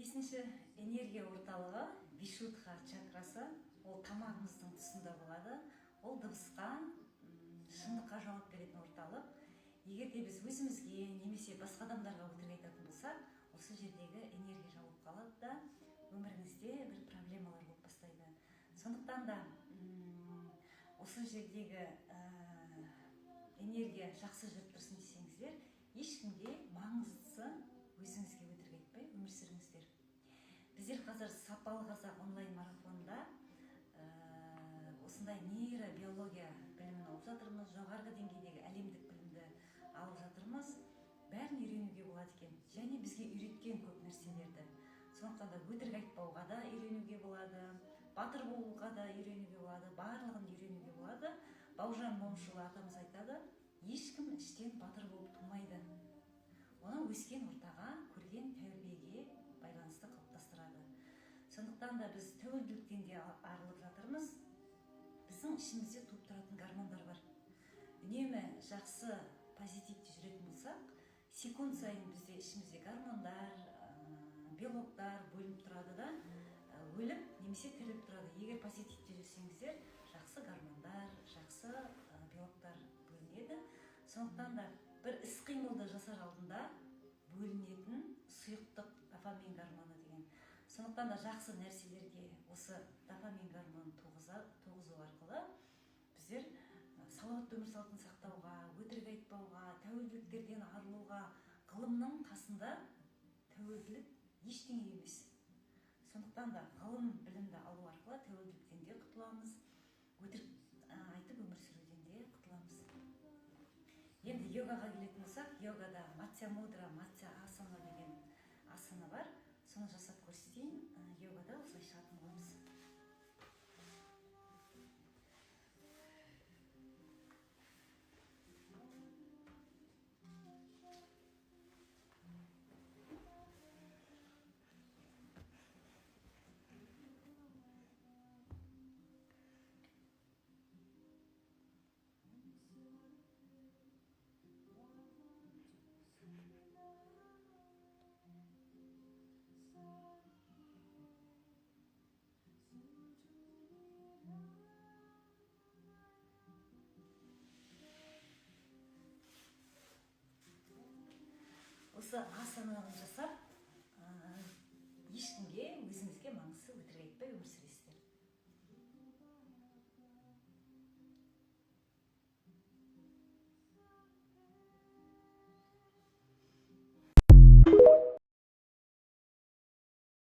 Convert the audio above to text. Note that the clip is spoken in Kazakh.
бесінші энергия орталығы вишудха чакрасы, ол тамағымыздың тұсында болады. Ол дыбысқа, шындыққа жауап беретін орталық. Егер де біз өзімізге немесе басқа адамдарға өтірік айтатын болсақ, осы жердегі энергия жауап қалады да өміріңізде бір проблемалар болып бастайды. Сондықтан да осы жердегі энергия жақсы жүріп тұрсын десеңіздер, ешкімге маңыздысы өзіңізге өтірік айтпай өмір сүріңіздер. Біздер қазір сапалы қазақ онлайн марафонында осындай нейробиология білімін алып жатырмыз, жоғарғы деңгейдегі әлемдік білімді алып жатырмыз. Бәрін үйренуге болады екен, және бізге үйреткен көп нәрселерді. Сондықтан да өтірік айтпауға да үйренуге болады, батыр болуға да үйренуге болады, барлығын үйренуге болады. Бауыржан Момышұлы атамыз айтады, ешкім іштен батыр болып тумайды. Оны өскен ортаға, көрген тәрбиеге байланысты қалыптастырады. Сондықтан да біз тәуелділіктен де арылып жатырмыз. Біздің ішімізде туып тұратын гормондар бар. Үнемі жақсы, позитивте жүретін болсақ, секунд сайын бізде ішімізде гормондар, белоктар бөлініп тұрады да, өліп немесе тіріліп тұрады. Егер позитивте жүрсеңіздер, жақсы гормондар, жақсы белоктар бөлінеді. Сондықтан да бір іс-қимылды жасар алдында бөлінетін сұйықтық дофамин гормоны деген. Сондықтан да жақсы нәрселерге осы дофамин гормонын туғызу арқылы біздер салауатты өмір салтын сақтауға, өтірік айтпауға, тәуелділіктерден арылуға, ғылымның қасында тәуелділік ештеңе емес. Сондықтан да ғылым білімді алу арқылы тәуелділіктен де құтыламыз, өтірік айтып өмір сүруден де құтыламыз. Енді йогаға келетін болсақ, йогада матья мудра, матья асана деген асана бар. Соны жасап көрсетейін, йогада осылай шығатын боламыз. Осы асананы жасап, ешкімге, өзіңізге маңызсыз өтірік айтпай өмір сүріңіз.